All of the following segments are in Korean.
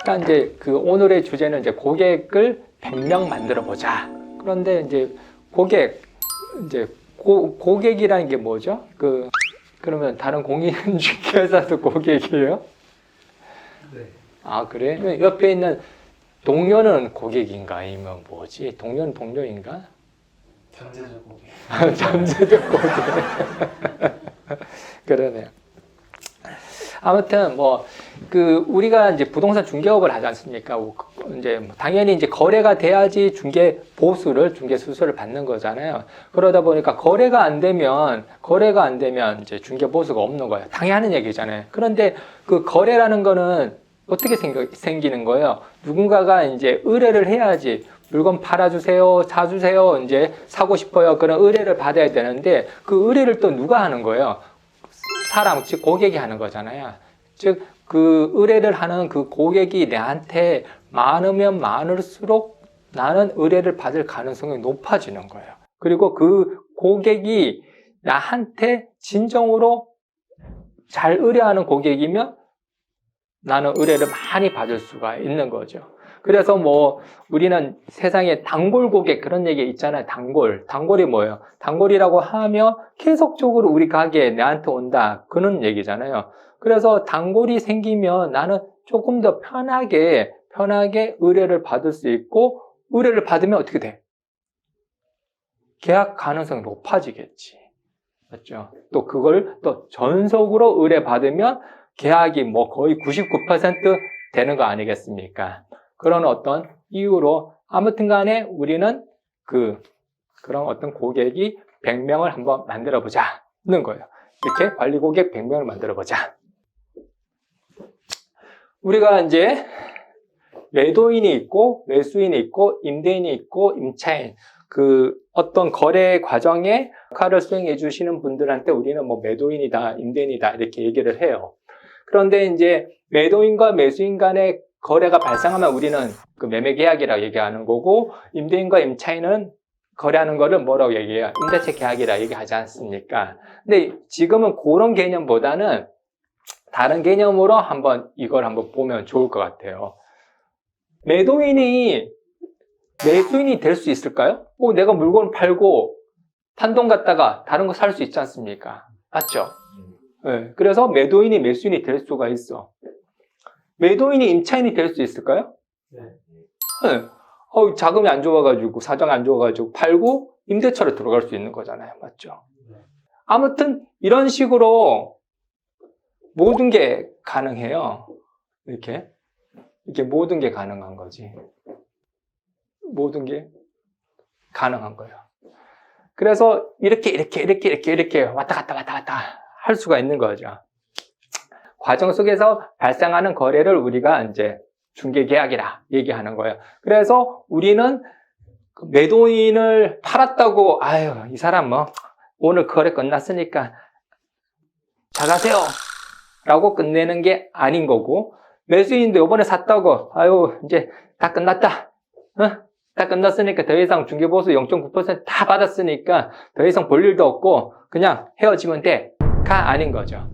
일단 이제 그 오늘의 주제는 이제 고객을 100명 만들어 보자. 그런데 이제 고객이라는 게 뭐죠? 그러면 다른 공인중개사도 고객이에요? 네. 아, 그래? 옆에 있는 동료는 고객인가? 아니면 뭐지? 동료는 동료인가? 잠재적 고객. 잠재적 고객. 그러네요. 아무튼 우리가 이제 부동산 중개업을 하지 않습니까? 당연히 이제 거래가 돼야지 중개 수수료를 받는 거잖아요. 그러다 보니까 거래가 안 되면 이제 중개 보수가 없는 거예요. 당연한 얘기잖아요. 그런데 그 거래라는 거는 어떻게 생기는 거예요? 누군가가 이제 의뢰를 해야지. 물건 팔아주세요, 사주세요, 이제 사고 싶어요. 그런 의뢰를 받아야 되는데 그 의뢰를 또 누가 하는 거예요? 즉 고객이 하는 거잖아요. 즉 그 의뢰를 하는 그 고객이 내한테 많으면 많을수록 나는 의뢰를 받을 가능성이 높아지는 거예요. 그리고 그 고객이 나한테 진정으로 잘 의뢰하는 고객이면 나는 의뢰를 많이 받을 수가 있는 거죠. 그래서 우리는 세상에 단골 고객 그런 얘기 있잖아요. 단골이 뭐예요? 단골이라고 하면 계속적으로 우리 가게에 내한테 온다. 그런 얘기잖아요. 그래서 단골이 생기면 나는 조금 더 편하게 의뢰를 받을 수 있고, 의뢰를 받으면 어떻게 돼? 계약 가능성이 높아지겠지. 맞죠? 또 그걸 또 전속으로 의뢰받으면 계약이 거의 99% 되는 거 아니겠습니까? 그런 어떤 이유로 아무튼 간에 우리는 그런 어떤 고객이 100명을 한번 만들어 보자는 거예요. 이렇게 관리 고객 100명을 만들어 보자. 우리가 이제 매도인이 있고 매수인이 있고 임대인이 있고 임차인 어떤 거래 과정에 역할을 수행해 주시는 분들한테 우리는 매도인이다, 임대인이다 이렇게 얘기를 해요. 그런데 이제 매도인과 매수인 간의 거래가 발생하면 우리는 그 매매 계약이라고 얘기하는 거고, 임대인과 임차인은 거래하는 거를 뭐라고 얘기해요? 임대차 계약이라 얘기하지 않습니까? 근데 지금은 그런 개념보다는 다른 개념으로 이걸 한번 보면 좋을 것 같아요. 매도인이 매수인이 될 수 있을까요? 내가 물건 팔고 판돈 갔다가 다른 거 살 수 있지 않습니까? 맞죠? 네, 그래서 매도인이 매수인이 될 수가 있어. 매도인이 임차인이 될 수 있을까요? 네. 네. 자금이 안 좋아가지고, 사정이 안 좋아가지고 팔고 임대차로 들어갈 수 있는 거잖아요. 맞죠? 네. 아무튼 이런 식으로 모든 게 가능해요. 이렇게 모든 게 가능한 거지. 모든 게 가능한 거예요. 그래서 이렇게 왔다 갔다 할 수가 있는 거죠. 과정 속에서 발생하는 거래를 우리가 이제 중개계약이라 얘기하는 거예요. 그래서 우리는 매도인을 팔았다고, 이 사람 오늘 거래 끝났으니까 잘 가세요 라고 끝내는 게 아닌 거고, 매수인도 이번에 샀다고, 이제 다 끝났다. 다 끝났으니까 더 이상 중개보수 0.9% 다 받았으니까 더 이상 볼 일도 없고 그냥 헤어지면 돼가 아닌 거죠.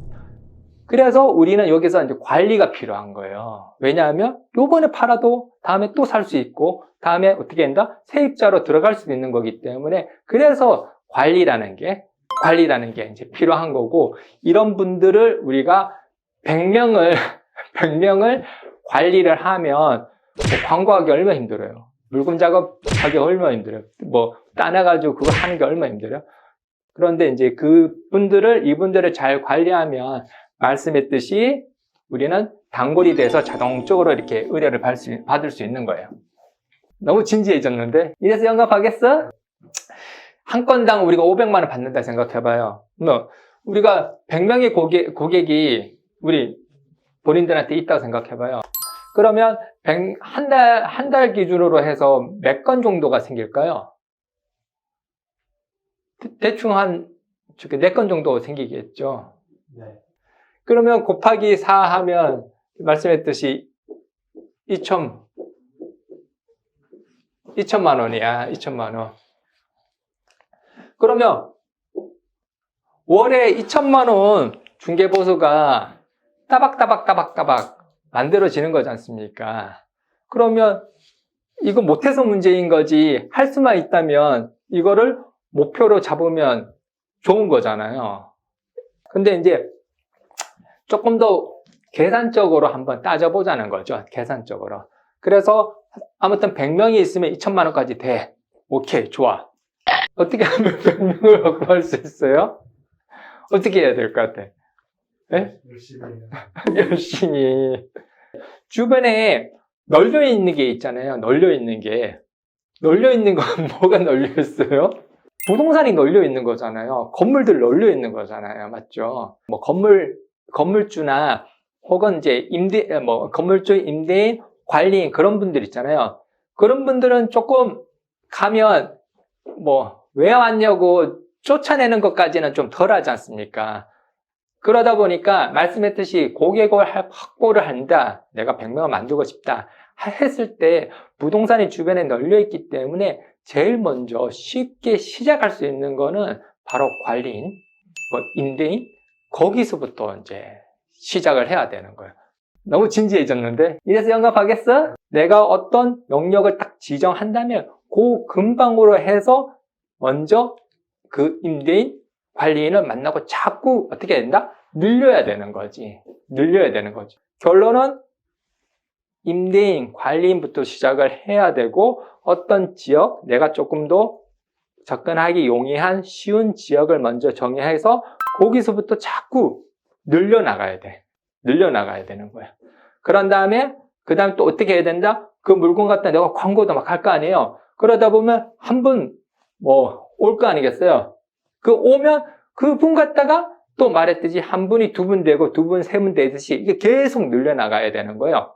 그래서 우리는 여기서 이제 관리가 필요한 거예요. 왜냐하면 요번에 팔아도 다음에 또 살 수 있고 다음에 어떻게 한다? 세입자로 들어갈 수도 있는 거기 때문에, 그래서 관리라는 게 이제 필요한 거고, 이런 분들을 우리가 100명을 관리를 하면 광고하기 얼마나 힘들어요. 물금 작업하기 얼마나 힘들어요. 따놔가지고 그거 하는 게 얼마나 힘들어요. 그런데 이제 이분들을 잘 관리하면 말씀했듯이 우리는 단골이 돼서 자동적으로 이렇게 의뢰를 받을 수 있는 거예요. 너무 진지해졌는데? 이래서 영업하겠어? 한 건당 우리가 500만 원 받는다 생각해봐요. 우리가 100명의 고객이 우리 본인들한테 있다고 생각해봐요. 그러면 한 달 기준으로 해서 몇 건 정도가 생길까요? 대충 한 4건 정도 생기겠죠. 네. 그러면 곱하기 4 하면 말씀했듯이 2천만 원이야. 2천만 원. 그러면 월에 2천만 원 중개보수가 따박따박 만들어지는 거지 않습니까? 그러면 이거 못해서 문제인 거지 할 수만 있다면 이거를 목표로 잡으면 좋은 거잖아요. 근데 이제 조금 더 계산적으로 한번 따져보자는 거죠. 계산적으로. 그래서 아무튼 100명이 있으면 2천만 원까지 돼. 오케이, 좋아. 어떻게 하면 100명을 확보할 수 있어요? 어떻게 해야 될 것 같아? 네? 열심히 해요. 열심히. 주변에 널려 있는 게 있잖아요. 널려 있는 게. 널려 있는 건 뭐가 널려 있어요? 부동산이 널려 있는 거잖아요. 건물들 널려 있는 거잖아요. 맞죠? 뭐 건물주나 혹은 이제 건물주, 임대인, 관리인 그런 분들 있잖아요. 그런 분들은 조금 가면 왜 왔냐고 쫓아내는 것까지는 좀 덜 하지 않습니까? 그러다 보니까 말씀했듯이 고객을 확보를 한다. 내가 100명을 만들고 싶다. 했을 때 부동산이 주변에 널려 있기 때문에 제일 먼저 쉽게 시작할 수 있는 거는 바로 관리인, 임대인, 거기서부터 이제 시작을 해야 되는 거예요. 너무 진지해졌는데? 이래서 영감하겠어? 내가 어떤 영역을 딱 지정한다면 그 근방으로 해서 먼저 그 임대인, 관리인을 만나고 자꾸 어떻게 된다? 늘려야 되는 거지. 늘려야 되는 거지. 결론은 임대인, 관리인부터 시작을 해야 되고 어떤 지역, 내가 조금 더 접근하기 용이한 쉬운 지역을 먼저 정해서 거기서부터 자꾸 늘려나가야 돼. 늘려나가야 되는 거야. 그런 다음에 그 다음에 또 어떻게 해야 된다? 그 물건 갖다 내가 광고도 막 할 거 아니에요. 그러다 보면 한 분 올 거 아니겠어요? 그 오면 그 분 갖다가 또 말했듯이 한 분이 두 분 되고 두 분, 세 분 되듯이 이게 계속 늘려나가야 되는 거예요.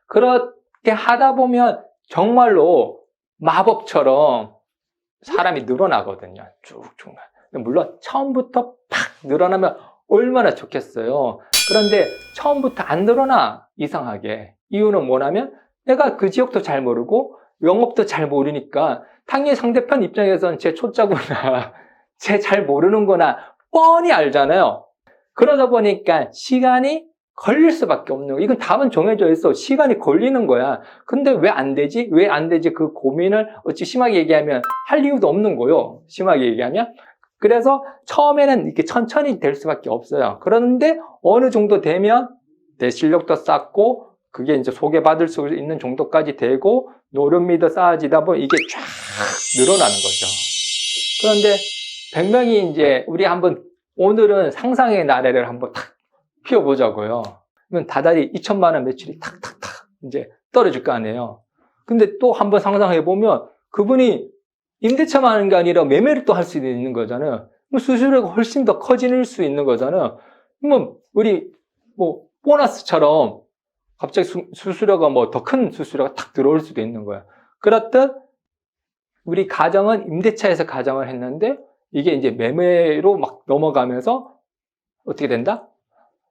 그렇게 하다 보면 정말로 마법처럼 사람이 늘어나거든요. 쭉쭉. 물론 처음부터 팍 늘어나면 얼마나 좋겠어요. 그런데 처음부터 안 늘어나, 이상하게. 이유는 뭐냐면 내가 그 지역도 잘 모르고 영업도 잘 모르니까 당연히 상대편 입장에서는 제 초짜구나, 제 잘 모르는 거나 뻔히 알잖아요. 그러다 보니까 시간이 걸릴 수밖에 없는 거예요. 이건 답은 정해져 있어. 시간이 걸리는 거야. 근데 왜 안 되지? 왜 안 되지? 그 고민을 어찌 심하게 얘기하면 할 이유도 없는 거예요. 심하게 얘기하면. 그래서 처음에는 이렇게 천천히 될 수밖에 없어요. 그런데 어느 정도 되면 내 실력도 쌓고 그게 이제 소개받을 수 있는 정도까지 되고 노름미도 쌓아지다 보면 이게 쫙 늘어나는 거죠. 그런데 100명이 이제 우리 한번 오늘은 상상의 나래를 한번 탁 피워보자고요. 그러면 다달이 2천만 원 매출이 탁탁탁 이제 떨어질 거 아니에요. 근데 또 한번 상상해보면 그분이 임대차만 하는 게 아니라 매매를 또 할 수 있는 거잖아요. 수수료가 훨씬 더 커질 수 있는 거잖아요. 우리 보너스처럼 갑자기 수수료가 더 큰 수수료가 탁 들어올 수도 있는 거야. 그렇듯 우리 가정은 임대차에서 가정을 했는데 이게 이제 매매로 막 넘어가면서 어떻게 된다?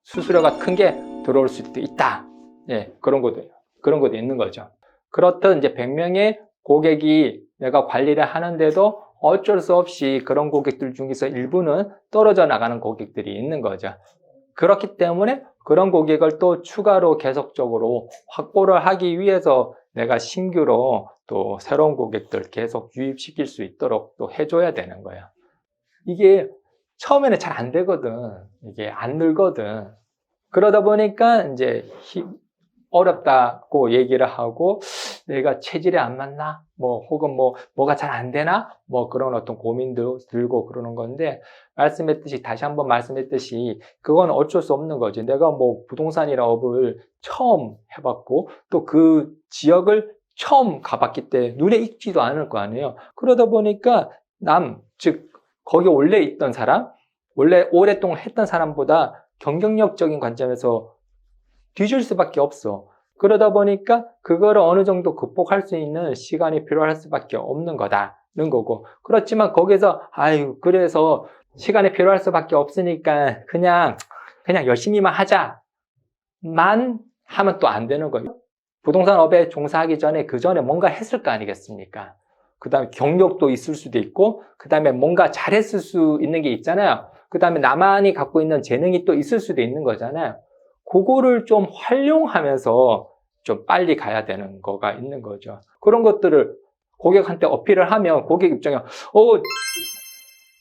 수수료가 큰 게 들어올 수도 있다. 예, 그런 것도 있는 거죠. 그렇듯 이제 100명의 고객이 내가 관리를 하는데도 어쩔 수 없이 그런 고객들 중에서 일부는 떨어져 나가는 고객들이 있는 거죠. 그렇기 때문에 그런 고객을 또 추가로 계속적으로 확보를 하기 위해서 내가 신규로 또 새로운 고객들 계속 유입시킬 수 있도록 또 해줘야 되는 거예요. 이게 처음에는 잘 안 되거든. 이게 안 늘거든. 그러다 보니까 이제 어렵다고 얘기를 하고 내가 체질이 안 맞나? 혹은 뭐가 잘 안 되나? 그런 어떤 고민도 들고 그러는 건데 다시 한번 말씀했듯이 그건 어쩔 수 없는 거지. 내가 부동산이라 업을 처음 해봤고 또 그 지역을 처음 가봤기 때문에 눈에 익지도 않을 거 아니에요. 그러다 보니까 즉 거기 원래 있던 사람, 원래 오랫동안 했던 사람보다 경쟁력적인 관점에서 뒤질 수밖에 없어. 그러다 보니까 그거를 어느 정도 극복할 수 있는 시간이 필요할 수밖에 없는 거다는 거고. 그렇지만 거기서 그래서 시간이 필요할 수밖에 없으니까 그냥 열심히만 하자만 하면 또 안 되는 거예요. 부동산 업에 종사하기 전에 그 전에 뭔가 했을 거 아니겠습니까? 그 다음에 경력도 있을 수도 있고 그 다음에 뭔가 잘했을 수 있는 게 있잖아요. 그 다음에 나만이 갖고 있는 재능이 또 있을 수도 있는 거잖아요. 그거를 좀 활용하면서 좀 빨리 가야 되는 거가 있는 거죠. 그런 것들을 고객한테 어필을 하면 고객 입장에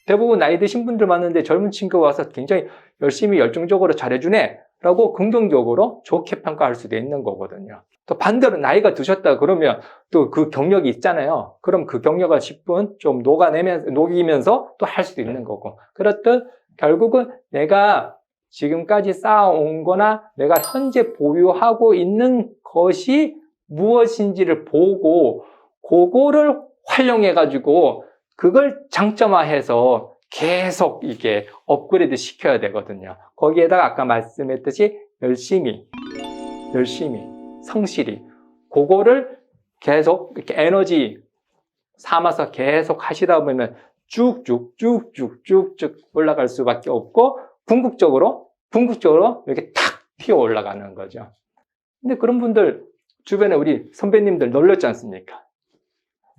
대부분 나이 드신 분들 많은데 젊은 친구가 와서 굉장히 열심히 열정적으로 잘해주네 라고 긍정적으로 좋게 평가할 수도 있는 거거든요. 또 반대로 나이가 드셨다 그러면 또 그 경력이 있잖아요. 그럼 그 경력을 10분 좀 녹이면서 또 할 수도 있는 거고. 그렇듯 결국은 내가 지금까지 쌓아온 거나 내가 현재 보유하고 있는 것이 무엇인지를 보고 그거를 활용해 가지고 그걸 장점화해서 계속 이게 업그레이드 시켜야 되거든요. 거기에다가 아까 말씀했듯이 열심히 성실히 그거를 계속 이렇게 에너지 삼아서 계속 하시다 보면 쭉쭉 올라갈 수밖에 없고 궁극적으로 이렇게 탁 튀어 올라가는 거죠. 근데 그런 분들 주변에 우리 선배님들 널렸지 않습니까?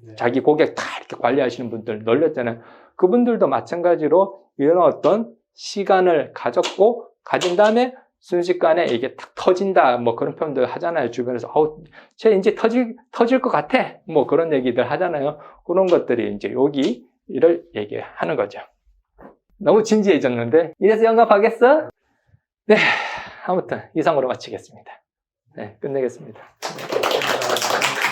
네. 자기 고객 다 이렇게 관리하시는 분들 널렸잖아요. 그분들도 마찬가지로 이런 어떤 시간을 가진 다음에 순식간에 이게 탁 터진다 뭐 그런 표현들 하잖아요. 주변에서 쟤 이제 터질 것 같아 뭐 그런 얘기들 하잖아요. 그런 것들이 이제 여기를 얘기하는 거죠. 너무 진지해졌는데 이래서 영감하겠어? 네, 아무튼 이상으로 마치겠습니다. 네, 끝내겠습니다. 감사합니다.